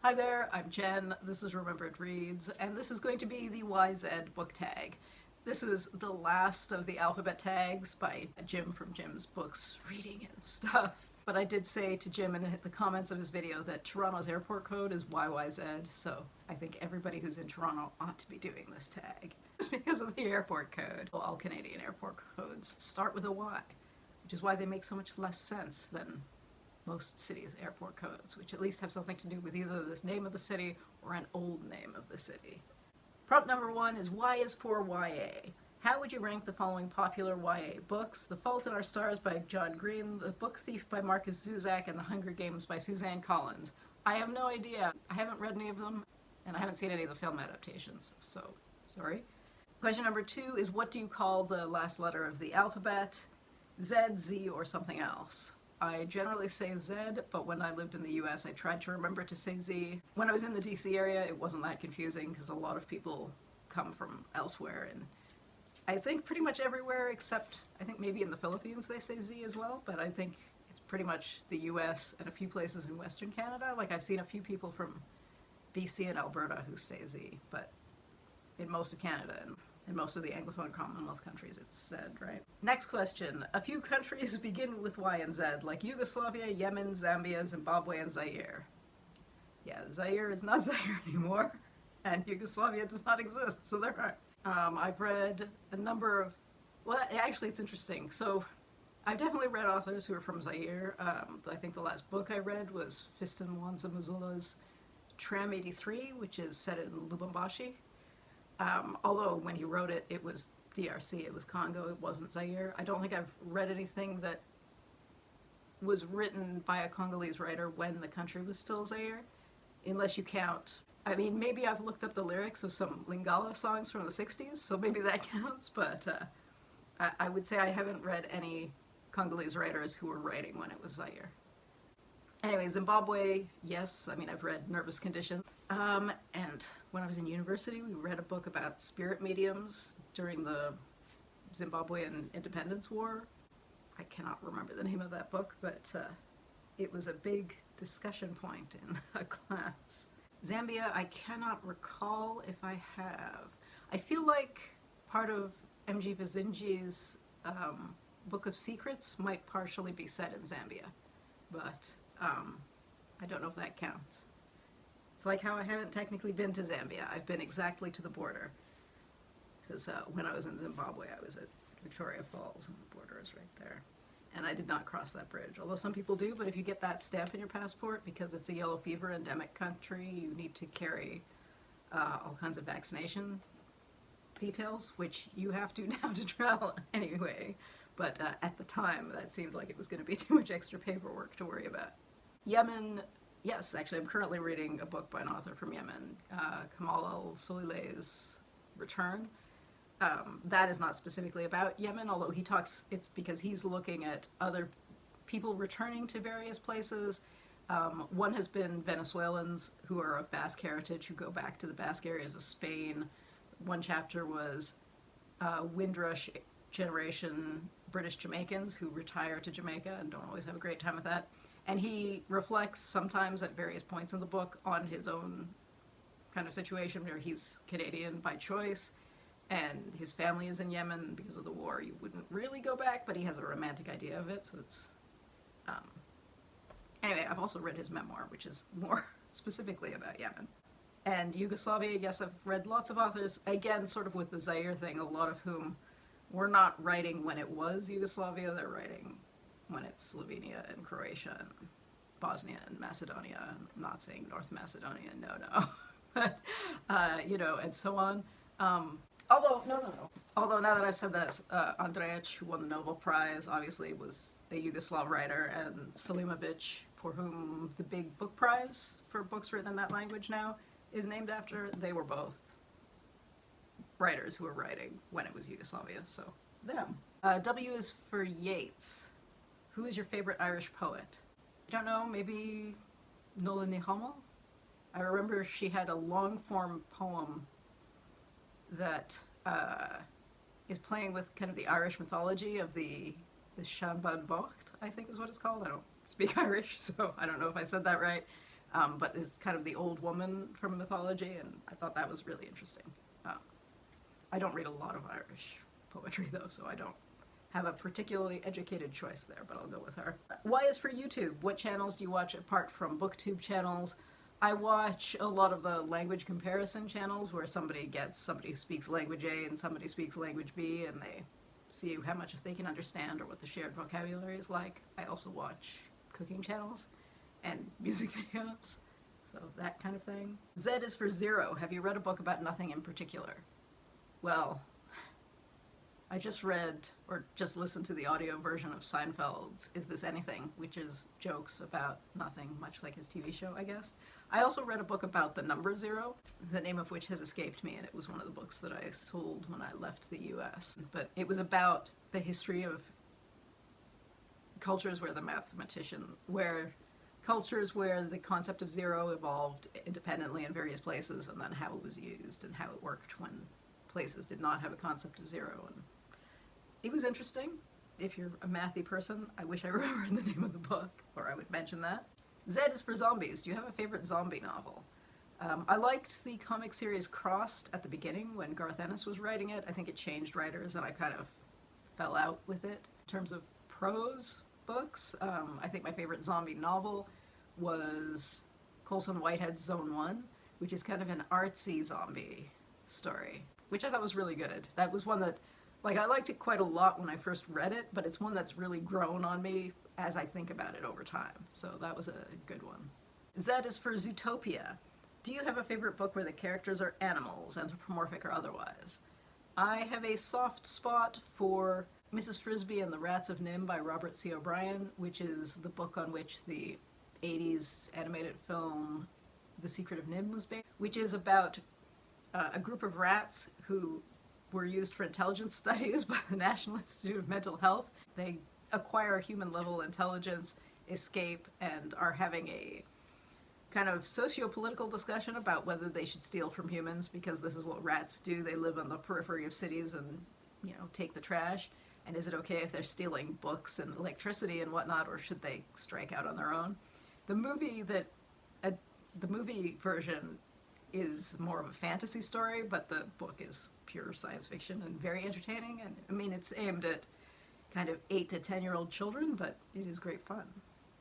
Hi there, I'm Jen, this is Remembered Reads, and this is going to be the YZ book tag. This is the last of the alphabet tags by Jim from Jim's Books, Reading and Stuff. But I did say to Jim in the comments of his video that Toronto's airport code is YYZ, so I think everybody who's in Toronto ought to be doing this tag. Just because of the airport code. Well, all Canadian airport codes start with a Y, which is why they make so much less sense than most cities' airport codes, which at least have something to do with either the name of the city or an old name of the city. Prompt number 1 is Y is for YA. How would you rank the following popular YA books? The Fault in Our Stars by John Green, The Book Thief by Marcus Zusak, and The Hunger Games by Suzanne Collins. I have no idea. I haven't read any of them, and I haven't seen any of the film adaptations, so sorry. Question number 2 is what do you call the last letter of the alphabet? Z, Z, or something else? I generally say Z, but when I lived in the US I tried to remember to say Z. When I was in the DC area it wasn't that confusing because a lot of people come from elsewhere, and I think pretty much everywhere except I think maybe in the Philippines they say Z as well, but I think it's pretty much the US and a few places in Western Canada. Like I've seen a few people from BC and Alberta who say Z, but in most of Canada and in most of the Anglophone Commonwealth countries it's said, right? Next question. A few countries begin with Y and Z, like Yugoslavia, Yemen, Zambia, Zimbabwe, and Zaire. Yeah, Zaire is not Zaire anymore, and Yugoslavia does not exist, so there aren't. I've read a number of, well, actually it's interesting. So I've definitely read authors who are from Zaire. I think the last book I read was Fiston, Mwanza, Mujila's Tram 83, which is set in Lubumbashi. Although when he wrote it, it was DRC, it was Congo, it wasn't Zaire. I don't think I've read anything that was written by a Congolese writer when the country was still Zaire, unless you count. I mean, maybe I've looked up the lyrics of some Lingala songs from the 60s, so maybe that counts, but I would say I haven't read any Congolese writers who were writing when it was Zaire. Anyway, Zimbabwe, yes, I mean, I've read Nervous Condition. And when I was in university, we read a book about spirit mediums during the Zimbabwean Independence War. I cannot remember the name of that book, but it was a big discussion point in a class. Zambia, I cannot recall if I have. I feel like part of M.G. Vassanji's Book of Secrets might partially be set in Zambia, but I don't know if that counts. It's like how I haven't technically been to Zambia. I've been exactly to the border. Because when I was in Zimbabwe, I was at Victoria Falls, and the border is right there. And I did not cross that bridge, although some people do, but if you get that stamp in your passport, because it's a yellow fever endemic country, you need to carry all kinds of vaccination details, which you have to now to travel anyway. But at the time, that seemed like it was going to be too much extra paperwork to worry about. Yemen, yes, actually I'm currently reading a book by an author from Yemen, Kamal Al-Solaylee's Return. That is not specifically about Yemen, although he talks, it's because he's looking at other people returning to various places. One has been Venezuelans who are of Basque heritage who go back to the Basque areas of Spain. One chapter was Windrush generation British Jamaicans who retire to Jamaica and don't always have a great time with that. And he reflects sometimes at various points in the book on his own kind of situation where he's Canadian by choice and his family is in Yemen because of the war. You wouldn't really go back, but he has a romantic idea of it, so it's... Anyway, I've also read his memoir, which is more specifically about Yemen. And Yugoslavia, yes, I've read lots of authors, again, sort of with the Zaire thing, a lot of whom were not writing when it was Yugoslavia, they're writing when it's Slovenia and Croatia and Bosnia and Macedonia. I'm not saying North Macedonia, no. But, you know, and so on. Although now that I've said that, Andrić, who won the Nobel Prize, obviously was a Yugoslav writer, and Selimović, for whom the big book prize for books written in that language now is named after, they were both writers who were writing when it was Yugoslavia, so them. W is for Yeats. Who is your favorite Irish poet? I don't know, maybe Nuala ní Dhomhnaill? I remember she had a long-form poem that is playing with kind of the Irish mythology of the Shanban Vocht, I think is what it's called. I don't speak Irish, so I don't know if I said that right. but is kind of the old woman from mythology, and I thought that was really interesting. I don't read a lot of Irish poetry, though, so I don't have a particularly educated choice there, but I'll go with her. Y is for YouTube. What channels do you watch apart from booktube channels? I watch a lot of the language comparison channels where somebody speaks language A and somebody speaks language B, and they see how much they can understand or what the shared vocabulary is like. I also watch cooking channels and music videos, so that kind of thing. Z is for zero. Have you read a book about nothing in particular? Well, I just read, or just listened to the audio version of Seinfeld's Is This Anything, which is jokes about nothing, much like his TV show, I guess. I also read a book about the number zero, the name of which has escaped me, and it was one of the books that I sold when I left the US. But it was about the history of cultures where cultures where the concept of zero evolved independently in various places, and then how it was used and how it worked when places did not have a concept of zero. And it was interesting. If you're a mathy person, I wish I remembered the name of the book, or I would mention that. Z is for zombies. Do you have a favorite zombie novel? I liked the comic series Crossed at the beginning when Garth Ennis was writing it. I think it changed writers and I kind of fell out with it. In terms of prose books, I think my favorite zombie novel was Colson Whitehead's Zone 1, which is kind of an artsy zombie story, which I thought was really good. That was one that, like, I liked it quite a lot when I first read it, but it's one that's really grown on me as I think about it over time. So that was a good one. Z is for Zootopia. Do you have a favorite book where the characters are animals, anthropomorphic or otherwise? I have a soft spot for Mrs. Frisby and the Rats of NIMH by Robert C. O'Brien, which is the book on which the 80s animated film The Secret of NIMH was based, which is about a group of rats who were used for intelligence studies by the National Institute of Mental Health. They acquire human-level intelligence, escape, and are having a kind of socio-political discussion about whether they should steal from humans, because this is what rats do. They live on the periphery of cities and, you know, take the trash. And is it okay if they're stealing books and electricity and whatnot, or should they strike out on their own? The movie version is more of a fantasy story, but the book is pure science fiction and very entertaining. And I mean, it's aimed at kind of 8 to 10-year-old children, but it is great fun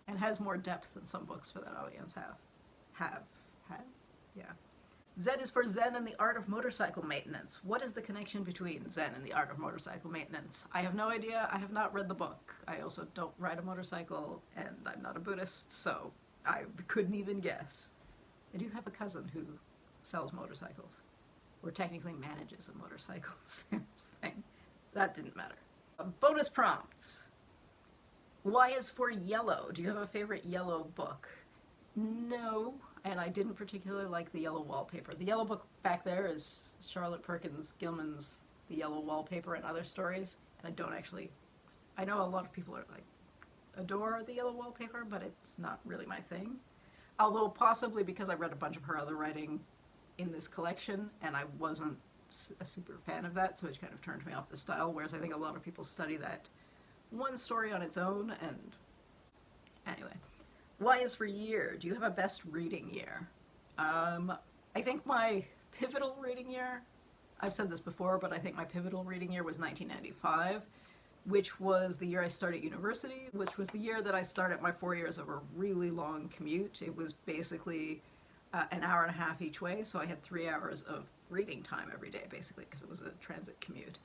and has more depth than some books for that audience have. Yeah. Z is for Zen and the Art of Motorcycle Maintenance. What is the connection between Zen and the Art of Motorcycle Maintenance? I have no idea. I have not read the book. I also don't ride a motorcycle, and I'm not a Buddhist, so I couldn't even guess. I do have a cousin who sells motorcycles, or technically manages a motorcycle sales thing. That didn't matter. Bonus prompts. Y is for yellow. Do you have a favorite yellow book? No, and I didn't particularly like the yellow wallpaper. The yellow book back there is Charlotte Perkins Gilman's The Yellow Wallpaper and Other Stories, and I know a lot of people are like, adore the yellow wallpaper, but it's not really my thing. Although possibly because I read a bunch of her other writing in this collection, and I wasn't a super fan of that, so it kind of turned me off the style, whereas I think a lot of people study that one story on its own, and anyway. Y is for year. Do you have a best reading year? I think my pivotal reading year, I've said this before, but I think my pivotal reading year was 1995, which was the year I started university, which was the year that I started my 4 years of a really long commute. It was basically an hour and a half each way, so I had 3 hours of reading time every day, basically, because it was a transit commute.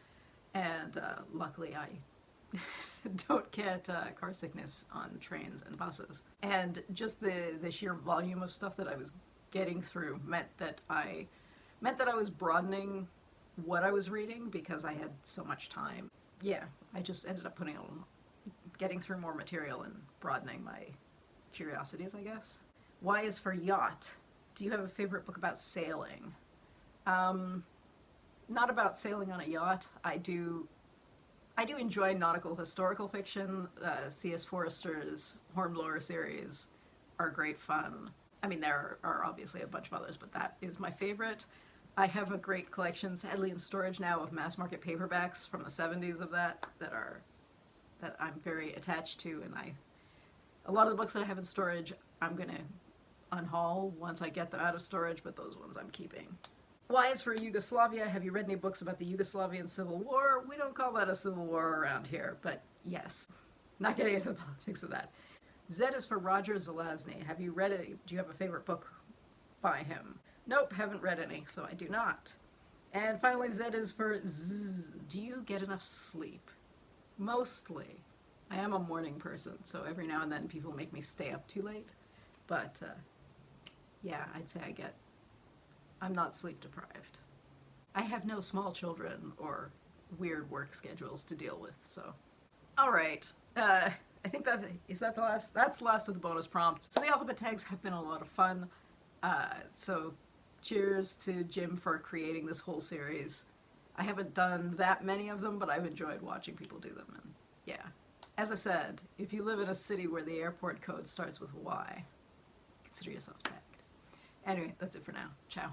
And luckily I don't get car sickness on trains and buses. And just the sheer volume of stuff that I was getting through meant that I was broadening what I was reading because I had so much time. Yeah, I just ended up getting through more material and broadening my curiosities, I guess. Y is for yacht. Do you have a favorite book about sailing? Not about sailing on a yacht. I do enjoy nautical historical fiction. C.S. Forester's Hornblower series are great fun. I mean, there are obviously a bunch of others, but that is my favorite. I have a great collection, sadly in storage now, of mass market paperbacks from the 70s of that I'm very attached to, and a lot of the books that I have in storage I'm gonna unhaul once I get them out of storage, but those ones I'm keeping. Y is for Yugoslavia. Have you read any books about the Yugoslavian Civil War? We don't call that a civil war around here, but yes. Not getting into the politics of that. Z is for Roger Zelazny. Have you read it? Do you have a favorite book by him? Nope, haven't read any, so I do not. And finally, Z is for Z. Do you get enough sleep? Mostly. I am a morning person, so every now and then people make me stay up too late. But, yeah, I'd say I'm not sleep deprived. I have no small children or weird work schedules to deal with, so. All right. I think that's the last of the bonus prompts. So the alphabet tags have been a lot of fun. So cheers to Jim for creating this whole series. I haven't done that many of them, but I've enjoyed watching people do them. And yeah, as I said, if you live in a city where the airport code starts with Y, consider yourself tagged. Anyway, that's it for now. Ciao.